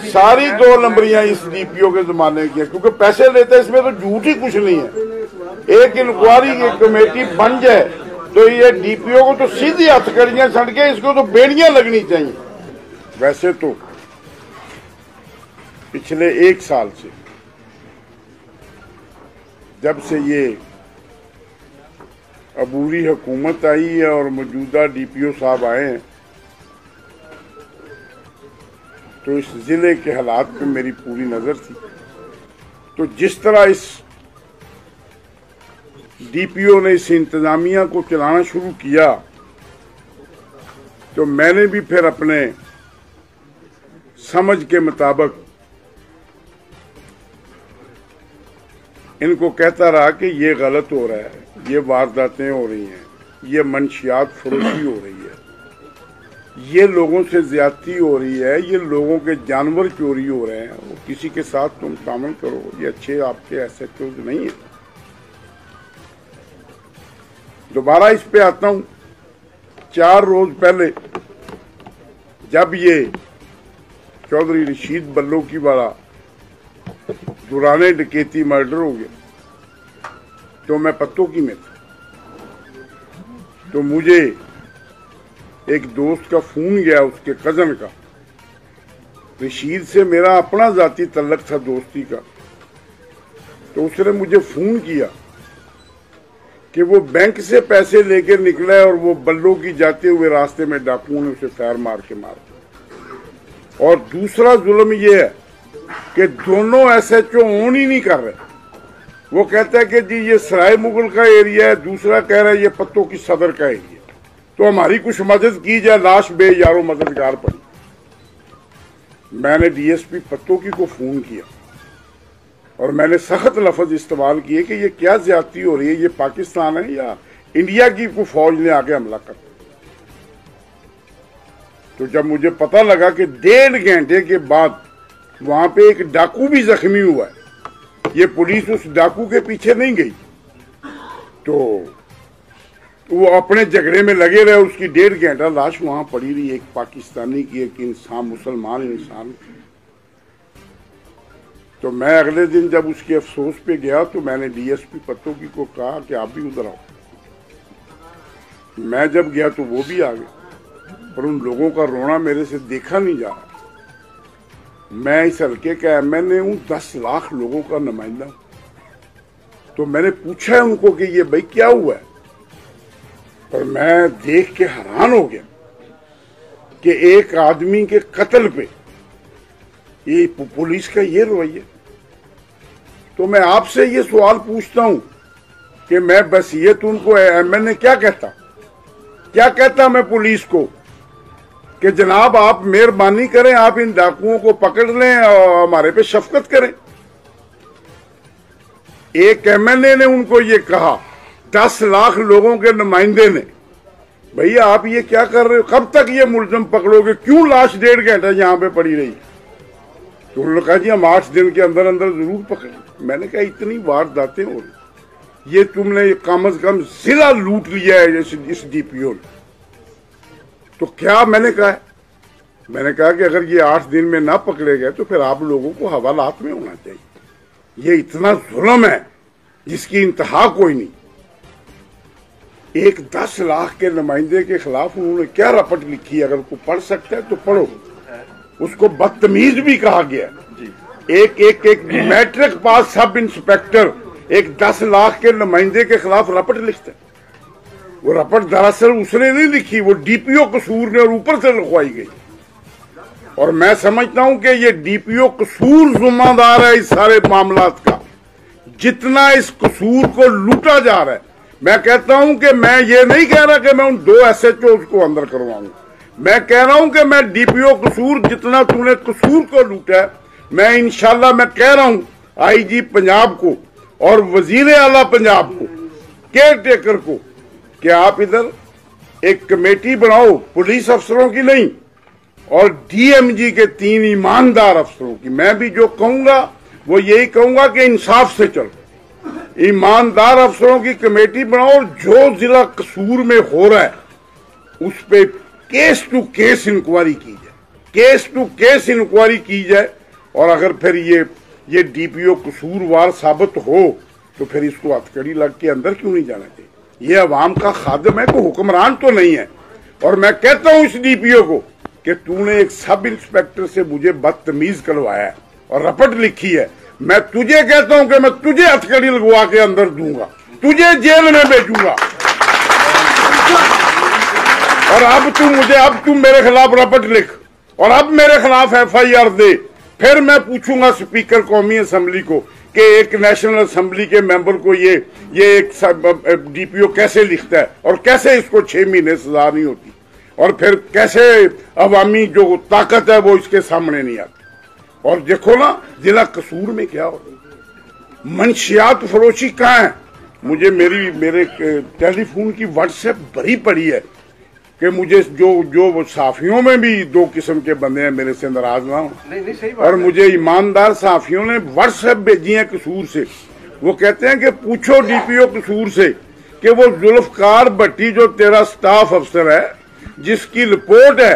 सारी 2 नंबरियां इस डीपीओ के जमाने की है, क्योंकि पैसे लेते हैं, इसमें तो झूठ ही कुछ नहीं है। एक इंक्वायरी की कमेटी बन जाए तो ये डीपीओ को तो सीधी हथकड़ियां सड़ के, इसको तो बेड़ियां लगनी चाहिए। वैसे तो पिछले 1 साल से, जब से ये अबूरी हुकूमत आई है और मौजूदा डीपीओ साहब आए हैं, तो इस जिले के हालात पे मेरी पूरी नजर थी। तो जिस तरह इस डीपीओ ने इस इंतजामिया को चलाना शुरू किया, तो मैंने भी फिर अपने समझ के मुताबिक इनको कहता रहा कि ये गलत हो रहा है, ये वारदातें हो रही हैं, ये मंशियात फरोशी हो रही है, ये लोगों से ज्यादती हो रही है, ये लोगों के जानवर चोरी हो रहे हैं, वो किसी के साथ तुम शामिल करो, ये अच्छे आपके एसएचओ नहीं है। दोबारा इस पे आता हूं। 4 रोज पहले जब ये चौधरी रशीद बल्लोकी वाला दुराने डकैती मर्डर हो गया, तो मैं पत्तोकी में था। तो मुझे एक दोस्त का फोन गया, उसके कजन का। रशीद से मेरा अपना जाती तल्लक था दोस्ती का। तो उसने मुझे फोन किया कि वो बैंक से पैसे लेकर निकला है और वो बल्लोकी जाते हुए रास्ते में डाकुओं ने उसे फायर मार के मारा। और दूसरा जुल्म ये है कि दोनों एसएचओ ऑन ही नहीं कर रहे। वो कहता है कि जी ये सराय मुगल का एरिया है, दूसरा कह रहा है ये पत्तोकी सदर का एरिया, तो हमारी कुछ मदद की जाए, लाश बेयारो मददगार पड़ी। मैंने डीएसपी पत्तोकी को फोन किया और मैंने सख्त लफ्ज इस्तेमाल किए कि ये क्या ज्यादती हो रही है, ये पाकिस्तान है या इंडिया की कोई फौज ने आके हमला कर। तो जब मुझे पता लगा कि 1.5 घंटे के बाद वहां पे एक डाकू भी जख्मी हुआ है, ये पुलिस उस डाकू के पीछे नहीं गई, तो वो अपने झगड़े में लगे रहे। उसकी 1.5 घंटा लाश वहां पड़ी रही, एक पाकिस्तानी की, एक इंसान, मुसलमान इंसान। तो मैं अगले दिन जब उसके अफसोस पे गया तो मैंने डीएसपी पत्तोकी को कहा कि आप भी उधर आओ। मैं जब गया तो वो भी आ गए, पर उन लोगों का रोना मेरे से देखा नहीं जा रहा। मैं इस हल्के का एमएनए हूं, 10 लाख लोगों का नुमाइंदा हूं। तो मैंने पूछा है उनको कि ये भाई क्या हुआ है, पर मैं देख के हैरान हो गया कि एक आदमी के कत्ल पे ये पुलिस का ये रवैया। तो मैं आपसे ये सवाल पूछता हूं कि मैं बसीयत उनको एमएनए क्या कहता मैं पुलिस को कि जनाब आप मेहरबानी करें, आप इन डाकुओं को पकड़ लें और हमारे पे शफकत करें। एक एमएनए ने उनको ये कहा, 10 लाख लोगों के नुमाइंदे ने, भैया आप ये क्या कर रहे हो, कब तक ये मुलजिम पकड़ोगे, क्यों लाश 1.5 घंटा यहां पे पड़ी रही। तो उन्होंने कहा जी हम 8 दिन के अंदर अंदर जरूर पकड़ें। मैंने कहा इतनी वारदातें हो रही, ये तुमने कम से कम जिला लूट लिया है इस डीपीओ ने। तो क्या मैंने कहा कि अगर ये 8 दिन में ना पकड़े गए तो फिर आप लोगों को हवालात में होना चाहिए। ये इतना जुल्म है जिसकी इंतहा कोई नहीं। एक 10 लाख के नुमाइंदे के खिलाफ उन्होंने क्या रपट लिखी, अगर कोई पढ़ सकता है तो पढ़ो। उसको बदतमीज भी कहा गया। एक मैट्रिक पास सब इंस्पेक्टर एक 10 लाख के नुमाइंदे के खिलाफ रपट लिखता है। वो रपट दरअसल उसने नहीं लिखी, वो डीपीओ कसूर ने और ऊपर से लिखवाई गई। और मैं समझता हूं कि ये डीपीओ कसूर जिम्मेदार है इस सारे मामलात का, जितना इस कसूर को लूटा जा रहा है। मैं कहता हूं कि मैं ये नहीं कह रहा कि मैं उन 2 एसएचओ को अंदर करवाऊंगा, मैं कह रहा हूं कि मैं डीपीओ कसूर, जितना तूने कसूर को लूटा है, मैं इंशाल्लाह मैं कह रहा हूं आईजी पंजाब को और वजीर आला पंजाब को, केयर टेकर को, कि आप इधर एक कमेटी बनाओ, पुलिस अफसरों की नहीं और डीएमजी के 3 ईमानदार अफसरों की। मैं भी जो कहूंगा वो यही कहूंगा कि इंसाफ से चलो, ईमानदार अफसरों की कमेटी बनाओ। जो जिला कसूर में हो रहा है उस पे केस टू केस इंक्वायरी की जाए, केस टू केस इंक्वायरी की जाए, और अगर फिर ये डीपीओ कसूरवार साबित हो तो फिर इसको हथकड़ी लग के अंदर क्यों नहीं जाना चाहिए। ये अवाम का खादिम है, कोई हुक्मरान तो नहीं है। और मैं कहता हूं इस डीपीओ को कि तूने एक सब इंस्पेक्टर से मुझे बदतमीज करवाया है और रपट लिखी है, मैं तुझे कहता हूं कि मैं तुझे हथकड़ी लगवा के अंदर दूंगा, तुझे जेल में भेजूंगा। और अब तू मेरे खिलाफ रपट लिख और अब मेरे खिलाफ FIR दे, फिर मैं पूछूंगा स्पीकर कौमी असम्बली को कि एक नेशनल असम्बली के मेंबर को ये एक डीपीओ कैसे लिखता है और कैसे इसको 6 महीने सजा नहीं होती, और फिर कैसे अवामी जो ताकत है वो इसके सामने नहीं आती। और देखो ना जिला कसूर में क्या हो, मंशियात फरोशी कहाँ है। मुझे मेरे टेलीफोन की व्हाट्सएप भरी पड़ी है कि मुझे जो साफियों में भी 2 किस्म के बंदे हैं, मेरे से नाराज ना हो। और मुझे ईमानदार साफियों ने व्हाट्सएप भेजी है कसूर से, वो कहते हैं कि पूछो डीपीओ कसूर से कि वो जुल्फकार भट्टी जो तेरा स्टाफ अफसर है, जिसकी रिपोर्ट है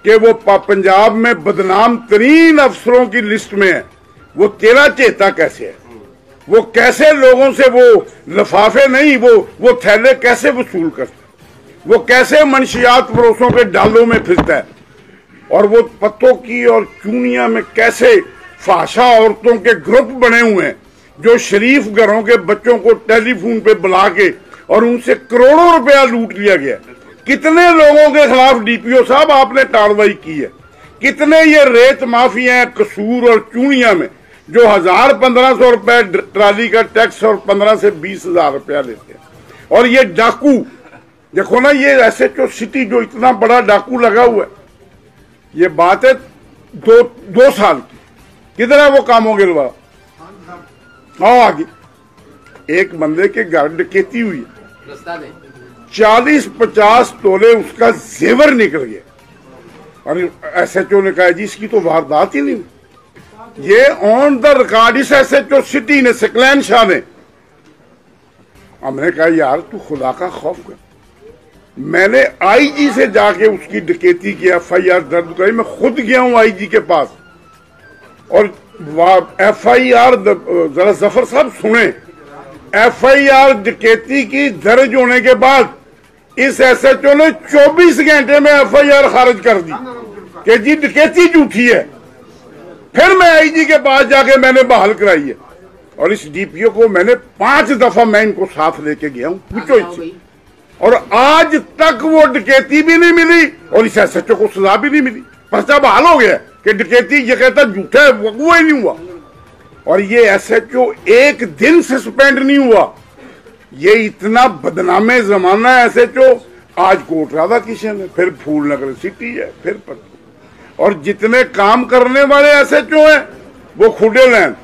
कि वो पंजाब में बदनाम तरीन अफसरों की लिस्ट में है, वो तेरा चेता कैसे है। वो कैसे लोगों से वो लिफाफे नहीं वो थैले कैसे वसूल करता है, वो कैसे मंशियात पड़ोसों के डालों में फिरता है, और वो पत्तों की और चूनिया में कैसे फाशा औरतों के ग्रुप बने हुए हैं जो शरीफ घरों के बच्चों को टेलीफोन पे बुला के और उनसे करोड़ों रुपया लूट लिया गया। कितने लोगों के खिलाफ डीपीओ साहब आपने कार्रवाई की है, कितने ये रेत माफिया हैं कसूर और चूनिया में जो 1000-1500 रुपए ट्राली का टैक्स और 15 से 20,000 रुपया लेते हैं। और ये डाकू देखो ना, ये SHO सिटी जो इतना बड़ा डाकू लगा हुआ है, ये बात है 2 साल की, किधर है वो कामों गिरवा। आओ आगे, एक बंदे के घर डकैती हुई, 40-50 तोले उसका जेवर निकल गया, और SHO ने कहा जी इसकी तो वारदात ही नहीं। ये ऑन द रिकॉर्ड इस SHO सिटी ने, सकलैन शाह ने, हमने कहा यार तू खुदा का खौफ कर। मैंने IG से जाके उसकी डकैती की FIR दर्ज कराई, मैं खुद गया हूं IG के पास, और FIR जरा जफर साहब सुने, FIR डकैती की दर्ज होने के बाद इस SHO ने 24 घंटे में FIR खारिज कर दी कि जी डकैती झूठी है। फिर मैं IG के पास जाके मैंने बहाल कराई है, और इस DPO को मैंने 5 दफा मैं इनको साथ लेके गया हूं, पूछो इससे, और आज तक वो डकैती भी नहीं मिली और इस SHO को सजा भी नहीं मिली। पर्चा बहाल हो गया कि डकैती ये कहता झूठा है, वो ही नहीं हुआ। और ये SHO एक दिन सस्पेंड नहीं हुआ। ये इतना बदनामे जमाना है SHO। आज कोट राधा किशन है, फिर फूलनगर सिटी है, फिर पत्तू, और जितने काम करने वाले SHO हैं वो खुडे लैन,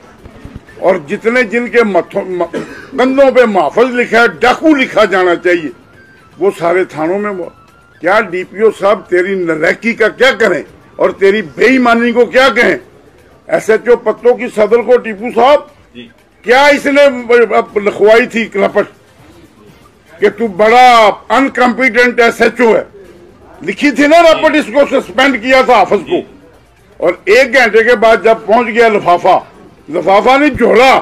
और जितने जिनके कंधों पे महफज लिखा है, डाकू लिखा जाना चाहिए, वो सारे थानों में। वो क्या DPO साहब तेरी नलायकी का क्या करें और तेरी बेईमानी को क्या कहें। SHO पत्तों की सदर को टीपू साहब क्या इसने लिखवाई थी रपट कि तू बड़ा अनकम्पिटेंट SHO है, लिखी थी ना रपट, इसको सस्पेंड किया था हाफिज को, और 1 घंटे के बाद जब पहुंच गया लिफाफा नहीं झोला,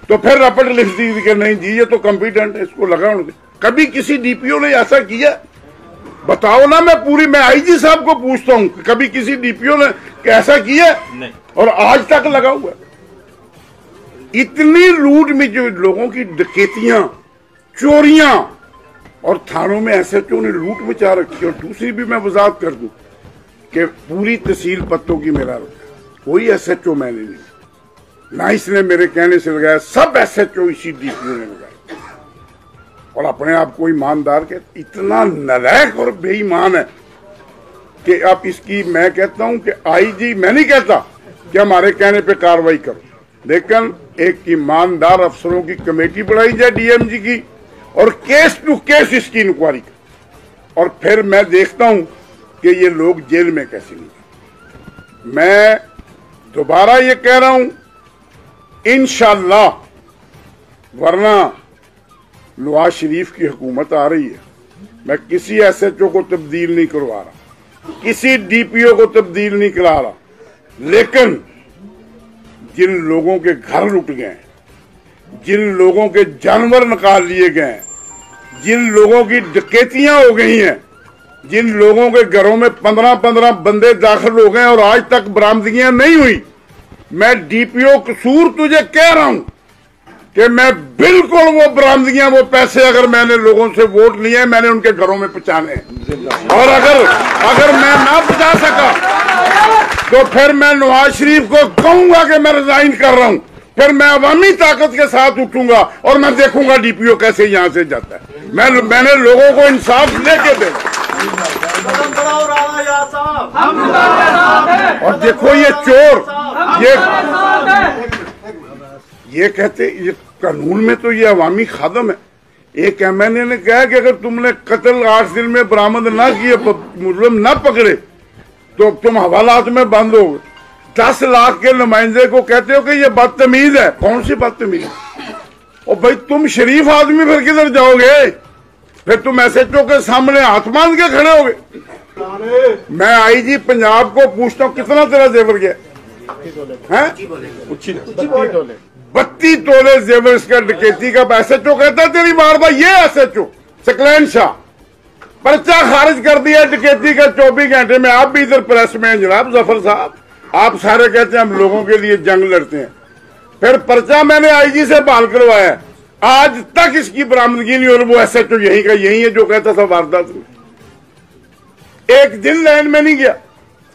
तो फिर रपट लिख दी कि नहीं जी ये तो कम्पिटेंट है, इसको लगा उनके। कभी किसी DPO ने ऐसा किया बताओ ना, मैं IG साहब को पूछता हूं कभी किसी DPO ने ऐसा किया नहीं, और आज तक लगा हुआ है। इतनी लूट में जो लोगों की डकैतियां, चोरियां, और थानों में SHO ने लूट मचा रखी। और दूसरी भी मैं वजाहत कर दूं कि पूरी तहसील पत्तों की मेरा कोई SHO मैंने नहीं, ना इसने मेरे कहने से लगाया, सब SHO इसी DPO ने लगाया। और अपने आप को ईमानदार के इतना नालायक और बेईमान है कि आप इसकी, मैं कहता हूं कि IG, मैं नहीं कहता कि हमारे कहने पे कार्रवाई करो, लेकिन एक ईमानदार अफसरों की कमेटी बनाई जाए DMG की, और केस टू केस इसकी इंक्वायरी कर, और फिर मैं देखता हूं कि ये लोग जेल में कैसे नहीं। मैं दोबारा ये कह रहा हूं इंशाअल्लाह, वरना नवाज शरीफ की हुकूमत आ रही है, मैं किसी SHO को तब्दील नहीं करवा रहा। किसी डीपीओ को तब्दील नहीं करा रहा, लेकिन जिन लोगों के घर लुट गए, जिन लोगों के जानवर निकाल लिए गए, जिन लोगों की डकैतियां हो गई हैं, जिन लोगों के घरों में 15-15 बंदे दाखिल हो गए और आज तक बरामदगियां नहीं हुई, मैं डीपीओ कसूर तुझे कह रहा हूं कि मैं बिल्कुल वो बरामदगियां, वो पैसे अगर मैंने लोगों से वोट लिए, मैंने उनके घरों में पहुंचाने, और अगर मैं ना पहुंचा सका तो फिर मैं नवाज शरीफ को कहूंगा कि मैं रिजाइन कर रहा हूं, फिर मैं अवामी ताकत के साथ उठूंगा और मैं देखूंगा डीपीओ कैसे यहां से जाता है। मैंने लोगों को इंसाफ लेके देना। और देखो ये चोर, ये कहते, ये कानून में तो ये अवामी खादम है। एक एमएनए ने कहा कि अगर तुमने कत्ल 8 दिन में बरामद ना किए, मुजरिम ना पकड़े, तो तुम हवालात में बंद हो। 10 लाख के नुमाइंदे को कहते हो कि ये बदतमीज है। कौन सी बदतमीज है? और भाई तुम शरीफ आदमी फिर किधर जाओगे? फिर तुम एसएचओ के सामने हाथ बांध के खड़े होगे। मैं आईजी पंजाब को पूछता हूँ, कितना तेरा जेवर गया है? 32 तोले जेवर इसका डकैती का। एसएचओ कहता है तेरी मार भाई, ये एसएचओ सकलैन शाह पर्चा खारिज कर दिया डकैती का 24 घंटे में। आप भी इधर प्रेस में हैं जनाब जफर साहब, आप सारे कहते हैं हम लोगों के लिए जंग लड़ते हैं। फिर पर्चा मैंने आईजी से बहाल करवाया, आज तक इसकी बरामदगी नहीं, और वो एसएचओ यही का यही है जो कहता था वारदात में। एक दिन लाइन में नहीं गया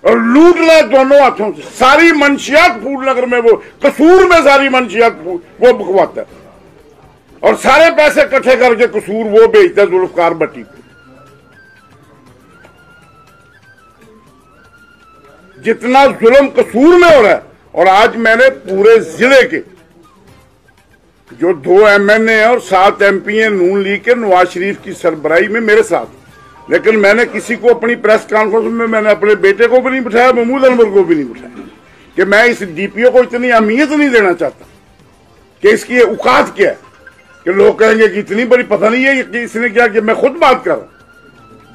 और लूट लिया दोनों हाथों से। सारी मंशियात फूडनगर में, वो कसूर में सारी मंशियात वो बकवाता है, और सारे पैसे इकट्ठे करके कसूर वो बेचता है जुल्फकार भट्टी को। जितना जुल्म कसूर में हो रहा है, और आज मैंने पूरे जिले के जो 2 एमएनए हैं और 7 एमपी हैं नून लीग के, नवाज शरीफ की सरबराही में मेरे साथ, लेकिन मैंने किसी को अपनी प्रेस कॉन्फ्रेंस में, मैंने अपने बेटे को भी नहीं बिठाया, महमूद अनवर को भी नहीं बिठाया, कि मैं इस डीपीओ को इतनी अहमियत नहीं देना चाहता कि इसकी औकात क्या है, कि लोग कहेंगे कि इतनी बड़ी पता नहीं है कि इसने क्या किया। मैं खुद बात कर रहा हूं,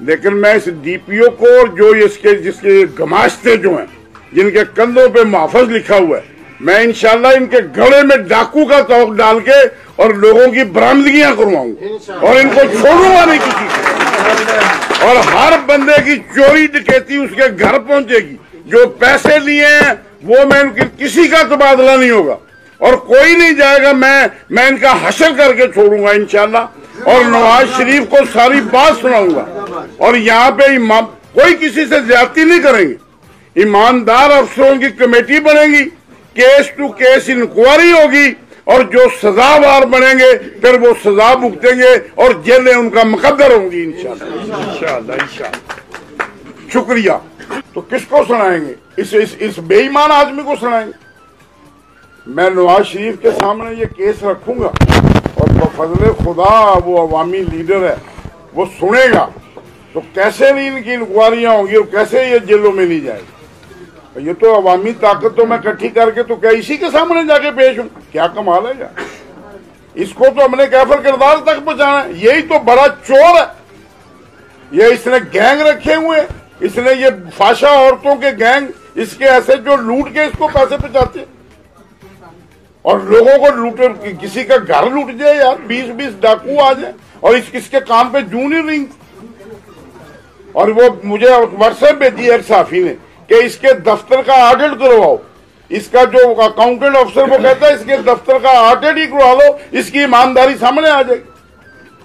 लेकिन मैं इस डीपीओ को, जो इसके जिसके गमाश्ते जो हैं, जिनके कंधों पे मुहाफिज लिखा हुआ है, मैं इंशाल्लाह इनके गले में डाकू का तौक डाल के और लोगों की बरामदगियां करवाऊंगा, और इनको छोड़ूंगा नहीं किसी को। और हर बंदे की चोरी डकैती उसके घर पहुंचेगी। जो पैसे लिए हैं वो मैं किसी का तबादला नहीं होगा, और कोई नहीं जाएगा। मैं इनका हशर करके छोड़ूंगा इंशाल्लाह, और नवाज शरीफ को सारी बात सुनाऊंगा। और यहाँ पे कोई किसी से ज्यादती नहीं करेंगे, ईमानदार अफसरों की कमेटी बनेगी, केस टू केस इंक्वायरी होगी, और जो सजावार बनेंगे फिर वो सजा भुगतेंगे और जेलें उनका मुकद्दर होंगी इंशाल्लाह। शुक्रिया। तो किसको सुनाएंगे? इस बेईमान आदमी को सुनाएंगे? मैं नवाज शरीफ के सामने ये केस रखूंगा, और बफजले खुदा वो अवामी लीडर है, वो सुनेगा, तो कैसे नहीं इनकी इंक्वायरियां होंगी और कैसे ये जेलों में नहीं जाएगी। ये तो अवामी ताकत तो मैं इकट्ठी करके तो क्या इसी के सामने जाके पेश हूं? क्या कमाल है यार। इसको तो हमने कैफर किरदार तक पहुंचाना है। यही तो बड़ा चोर है। ये इसने गैंग रखे हुए, इसने ये फाशा औरतों के गैंग, इसके ऐसे जो लूट के इसको पैसे पहुंचाते, और लोगों को लूट, किसी का घर लूट जाए यार, 20-20 डाकू आ जाए और इसके काम पे जून ही रिंग। और वो मुझे व्हाट्सएप भेजी है साफी ने कि इसके दफ्तर का ऑडिट करवाओ। इसका जो अकाउंटेंट अफसर वो कहता है इसके दफ्तर का ऑडिट ही करवा लो, इसकी ईमानदारी सामने आ जाएगी।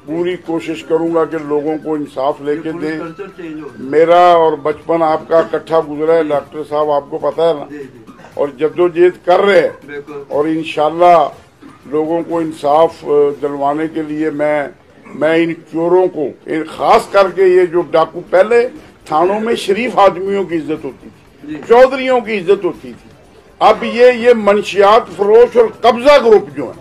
पूरी कोशिश करूंगा कि लोगों को इंसाफ लेके दे। मेरा और बचपन आपका इकट्ठा गुजरा है डॉक्टर साहब, आपको पता है ना, और जद्दोजहद कर रहे हैं, और इंशाल्लाह लोगों को इंसाफ दिलवाने के लिए मैं इन चोरों को, खास करके ये जो डाकू, पहले थानों में शरीफ आदमियों की इज्जत होती थी, चौधरियों की इज्जत होती थी, अब ये मंशियात फरोश और कब्जा ग्रुप जो है,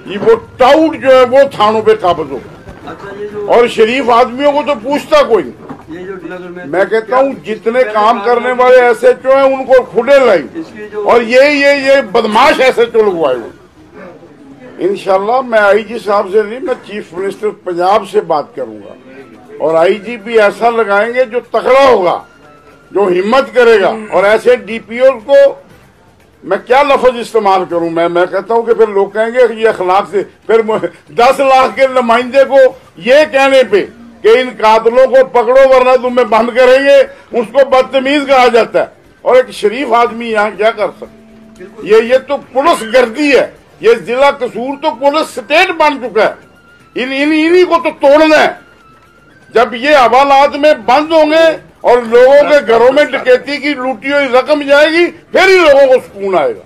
ये वो टाउट जो है वो थानों पे काबज हो गए, और शरीफ आदमियों को तो पूछता कोई नहीं। मैं कहता हूँ जितने काम करने वाले एसएचओ हैं उनको खुदे लाई, और ये बदमाश एसएचओ लगवाए हुए। इंशाल्लाह मैं आईजी साहब से नहीं, मैं चीफ मिनिस्टर पंजाब से बात करूंगा, और आईजी भी ऐसा लगाएंगे जो तगड़ा होगा, जो हिम्मत करेगा। और ऐसे डीपीओ को मैं क्या लफ्ज इस्तेमाल करूं, मैं कहता हूं कि फिर लोग कहेंगे कि ये अखलाक से, फिर 10 लाख के नुमाइंदे को ये कहने पे कि इन कातलों को पकड़ो वरना तुम्हें बंद करेंगे, उसको बदतमीज कहा जाता है। और एक शरीफ आदमी यहाँ क्या कर सकते? ये तो पुलिस गर्दी है, ये जिला कसूर तो पुलिस स्टेट बन चुका है। इन्हीं को तो तोड़ना है। जब ये हवालात में बंद होंगे और लोगों के घरों में डकैती की लूटी हुई रकम जाएगी, फिर ही लोगों को सुकून आएगा।